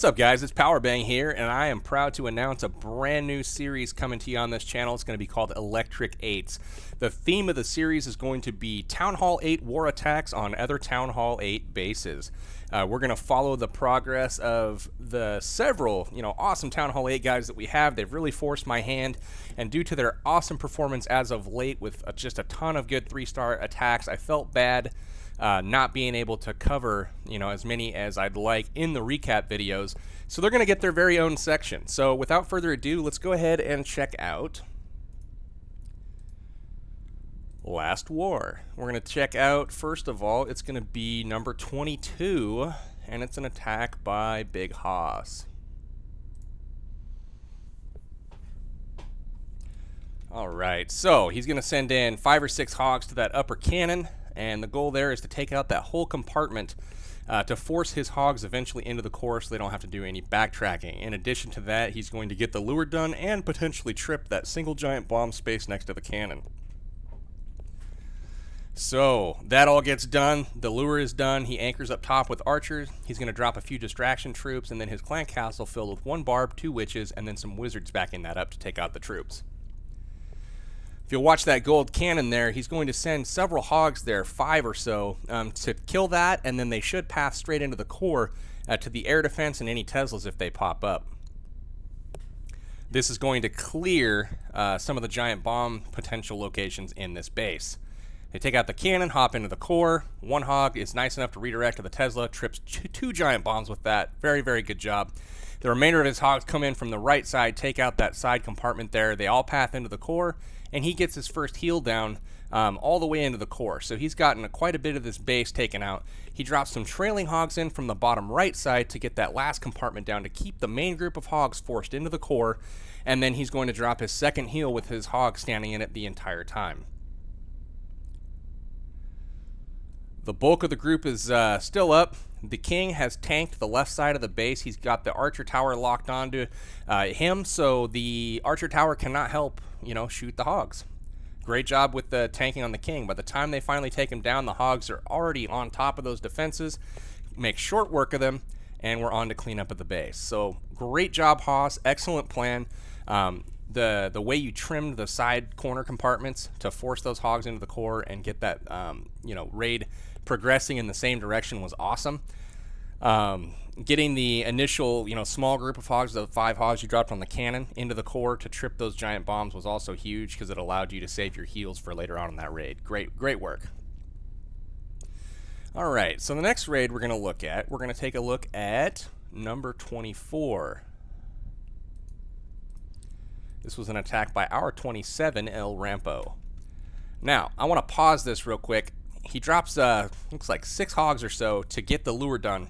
What's up, guys? It's Powerbang here, and I am proud to announce a brand new series coming to you on this channel. It's going to be called Electric 8s. The theme of the series is going to be Town Hall 8 war attacks on other Town Hall 8 bases. We're going to follow the progress of the several, awesome Town Hall 8 guys that we have. They've really forced my hand, and due to their awesome performance as of late with just a ton of good 3-star attacks, I felt bad not being able to cover, as many as I'd like in the recap videos. So they're going to get their very own section. So without further ado, let's go ahead and check out Last War. We're going to check out, first of all, it's going to be number 22, and it's an attack by Big Hoss. Alright, so he's going to send in 5 or 6 Hogs to that upper cannon, and the goal there is to take out that whole compartment to force his Hogs eventually into the core so they don't have to do any backtracking. In addition to that, he's going to get the lure done and potentially trip that single giant bomb space next to the cannon. So that all gets done. The lure is done. He anchors up top with archers. He's going to drop a few distraction troops, and then his clan castle filled with 1 barb, 2 witches, and then some wizards backing that up to take out the troops. If you'll watch that gold cannon there, he's going to send several Hogs there, 5 or so, to kill that, and then they should pass straight into the core to the air defense and any Teslas if they pop up. This is going to clear some of the giant bomb potential locations in this base. They take out the cannon, hop into the core. 1 Hog is nice enough to redirect to the Tesla, trips 2 giant bombs with that. Very, very good job. The remainder of his Hogs come in from the right side, take out that side compartment there. They all path into the core, and he gets his first heal down all the way into the core. So he's gotten quite a bit of this base taken out. He drops some trailing Hogs in from the bottom right side to get that last compartment down to keep the main group of Hogs forced into the core, and then he's going to drop his second heal with his Hogs standing in it the entire time. The bulk of the group is still up. The king has tanked the left side of the base. He's got the archer tower locked onto him, so the archer tower cannot help, shoot the Hogs. Great job with the tanking on the king. By the time they finally take him down, the Hogs are already on top of those defenses, make short work of them, and we're on to clean up at the base. So great job, Hoss. Excellent plan. The way you trimmed the side corner compartments to force those Hogs into the core and get that raid progressing in the same direction was awesome. Getting the initial small group of Hogs, the 5 Hogs you dropped on the cannon, into the core to trip those giant bombs was also huge because it allowed you to save your heals for later on in that raid. Great work. Alright, so the next raid we're going to take a look at number 24. This was an attack by our 27 El Rampo. Now, I want to pause this real quick. He drops, looks like 6 Hogs or so to get the lure done.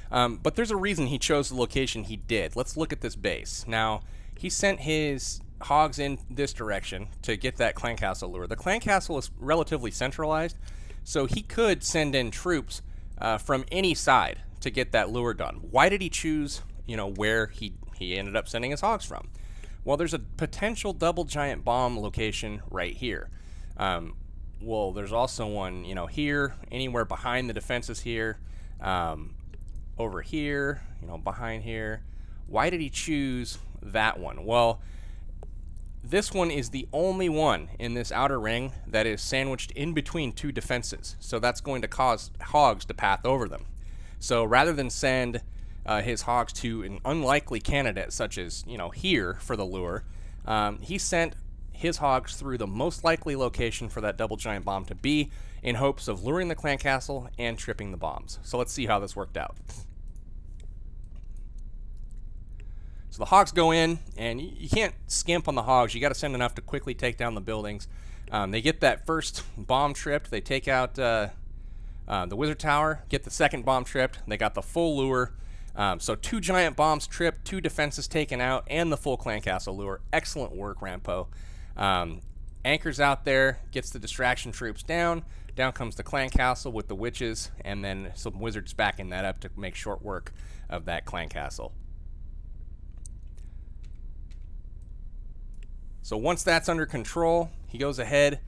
But there's a reason he chose the location he did. Let's look at this base. Now, he sent his Hogs in this direction to get that clan castle lure. The clan castle is relatively centralized, so he could send in troops from any side to get that lure done. Why did he choose, where he ended up sending his Hogs from? Well, there's a potential double giant bomb location right here. Well, there's also one, here, anywhere behind the defenses here, over here, behind here. Why did he choose that one? Well, this one is the only one in this outer ring that is sandwiched in between 2 defenses. So that's going to cause Hogs to path over them. So rather than send his Hogs to an unlikely candidate such as, here for the lure, he sent his Hogs through the most likely location for that double giant bomb to be, in hopes of luring the clan castle and tripping the bombs. So let's see how this worked out. So the Hogs go in, and you can't skimp on the Hogs. You got to send enough to quickly take down the buildings. They get that first bomb tripped. They take out the wizard tower, get the second bomb tripped. They got the full lure. So 2 giant bombs tripped, 2 defenses taken out, and the full clan castle lure. Excellent work, Rampo. Anchors out there, gets the distraction troops down. Down comes the clan castle with the witches, and then some wizards backing that up to make short work of that clan castle. So once that's under control, he goes ahead,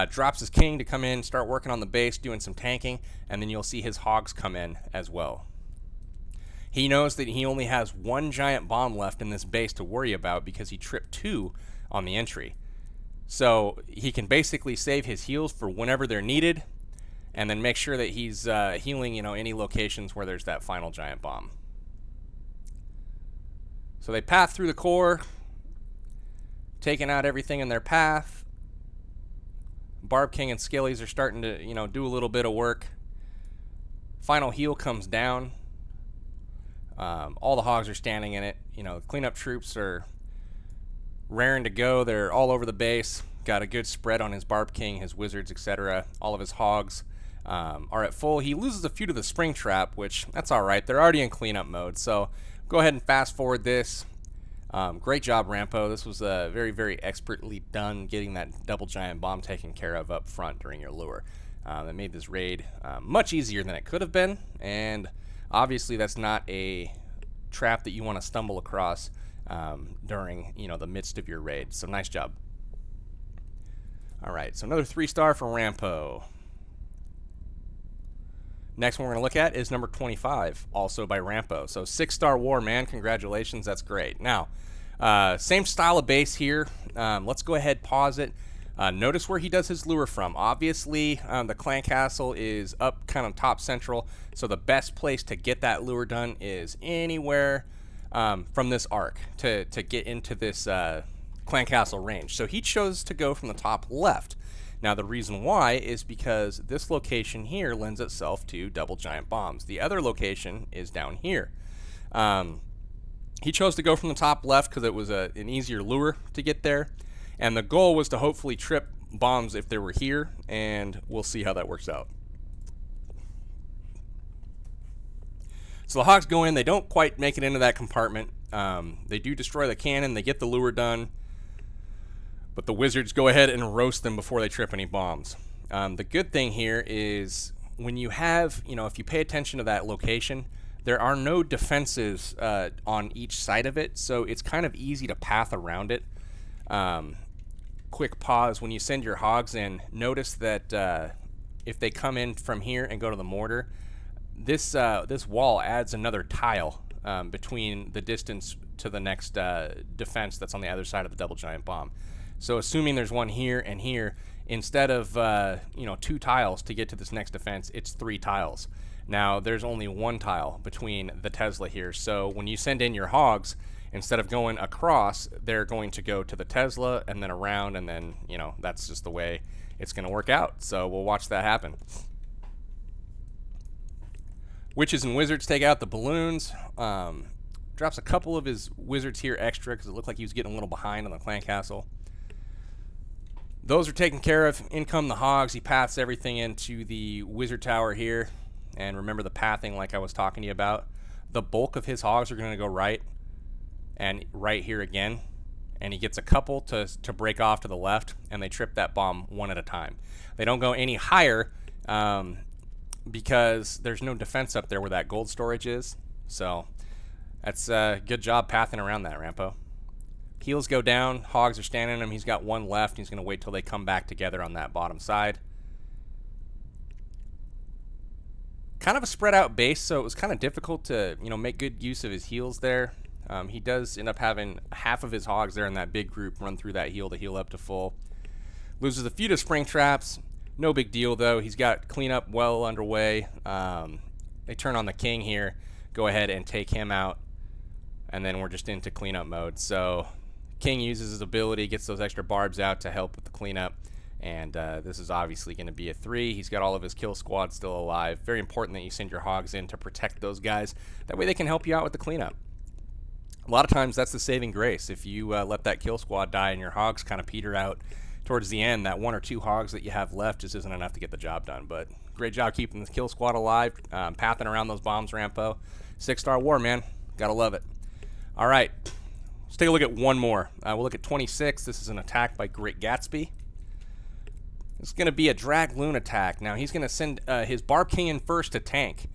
drops his king to come in, start working on the base, doing some tanking, and then you'll see his Hogs come in as well. He knows that he only has one giant bomb left in this base to worry about because he tripped 2 on the entry. So he can basically save his heals for whenever they're needed, and then make sure that he's healing, any locations where there's that final giant bomb. So they path through the core, taking out everything in their path. Barb King and Skillies are starting to, do a little bit of work. Final heal comes down. All the hogs are standing in it. Cleanup troops are raring to go. They're all over the base. Got a good spread on his Barb King, his wizards, etc. All of his hogs are at full. He loses a few to the spring trap, which that's all right. They're already in cleanup mode. So go ahead and fast forward this. Great job, Rampo. This was very, very expertly done, getting that double giant bomb taken care of up front during your lure. That made this raid much easier than it could have been, and obviously that's not a trap that you want to stumble across during the midst of your raid. So nice job. All right, so another 3-star for Rampo. Next one we're going to look at is number 25, also by Rampo. So 6-star war, man. Congratulations. That's great. Now, same style of base here. Let's go ahead, pause it. Notice where he does his lure from. Obviously, the clan castle is up kind of top central, so the best place to get that lure done is anywhere from this arc to get into this clan castle range. So he chose to go from the top left. Now, the reason why is because this location here lends itself to double giant bombs. The other location is down here. He chose to go from the top left because it was an easier lure to get there. And the goal was to hopefully trip bombs if they were here, and we'll see how that works out. So the hogs go in. They don't quite make it into that compartment. They do destroy the cannon. They get the lure done. But the wizards go ahead and roast them before they trip any bombs. The good thing here is when you have, if you pay attention to that location, there are no defenses on each side of it, so it's kind of easy to path around it. Quick pause, when you send your hogs in, notice that if they come in from here and go to the mortar, this wall adds another tile between the distance to the next defense that's on the other side of the double giant bomb. So assuming there's one here and here, instead of 2 tiles to get to this next defense, it's 3 tiles. Now there's only 1 tile between the Tesla here, so when you send in your hogs, instead of going across, they're going to go to the Tesla and then around, and then that's just the way it's going to work out. So we'll watch that happen. Witches and wizards take out the balloons. Drops a couple of his wizards here extra because it looked like he was getting a little behind on the clan castle. Those are taken care of. In come the hogs. He paths everything into the wizard tower here. And remember the pathing like I was talking to you about. The bulk of his hogs are going to go right and right here again. And he gets a couple to break off to the left, and they trip that bomb one at a time. They don't go any higher because there's no defense up there where that gold storage is. So that's a good job pathing around that, Rampo. Heals go down. Hogs are standing him. He's got 1 left. He's going to wait till they come back together on that bottom side. Kind of a spread out base, so it was kind of difficult to make good use of his heals there. He does end up having half of his hogs there in that big group run through that heal to heal up to full. Loses a few to spring traps. No big deal, though. He's got cleanup well underway. They turn on the king here. Go ahead and take him out. And then we're just into cleanup mode. So king uses his ability, gets those extra barbs out to help with the cleanup. And this is obviously going to be a 3. He's got all of his kill squad still alive. Very important that you send your hogs in to protect those guys. That way they can help you out with the cleanup. A lot of times that's the saving grace. If you let that kill squad die and your hogs kind of peter out towards the end, that 1 or 2 hogs that you have left just isn't enough to get the job done. But great job keeping the kill squad alive, pathing around those bombs, Rampo. 6-star war, man. Gotta love it. All right, let's take a look at one more. We'll look at 26. This is an attack by Great Gatsby. It's going to be a DragLoon attack. Now, he's going to send his Barb King in first to tank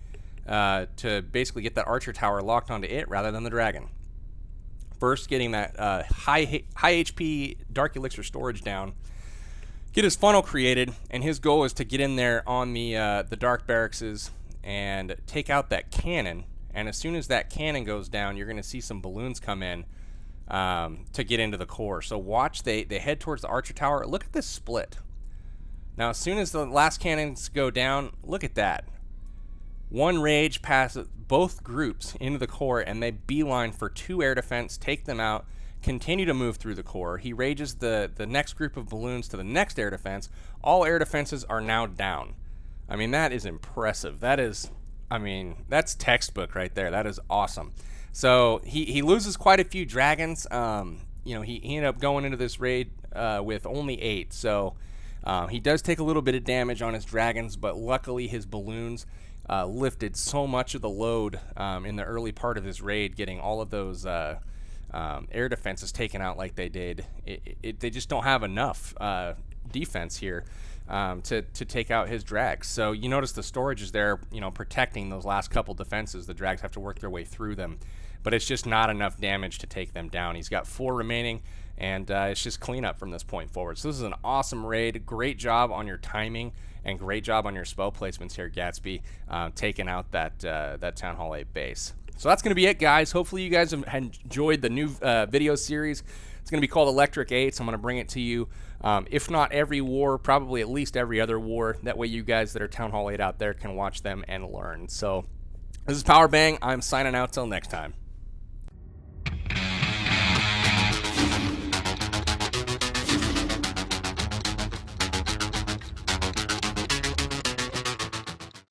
to basically get that archer tower locked onto it rather than the dragon. First, getting that high HP Dark Elixir storage down. Get his funnel created, and his goal is to get in there on the Dark Barracks and take out that cannon, and as soon as that cannon goes down, you're going to see some balloons come in to get into the core. So watch, they head towards the archer tower. Look at this split. Now as soon as the last cannons go down, look at that. One rage passes both groups into the core, and they beeline for 2 air defense, take them out, continue to move through the core. He rages the next group of balloons to the next air defense. All air defenses are now down. I mean, that is impressive. That is, I mean, that's textbook right there. That is awesome. So he loses quite a few dragons. You know, he ended up going into this raid with only 8. So he does take a little bit of damage on his dragons, but luckily his balloons lifted so much of the load in the early part of his raid, getting all of those air defenses taken out like they did. They just don't have enough defense here to take out his drags. So you notice the storage is there, you know, protecting those last couple defenses. The drags have to work their way through them, but it's just not enough damage to take them down. He's got 4 remaining, and it's just cleanup from this point forward. So this is an awesome raid. Great job on your timing, and great job on your spell placements here, Gatsby, taking out that Town Hall 8 base. So that's going to be it, guys. Hopefully you guys have enjoyed the new video series. It's going to be called Electric 8s. I'm going to bring it to you, if not every war, probably at least every other war. That way you guys that are Town Hall 8 out there can watch them and learn. So this is Powerbang. I'm signing out till next time.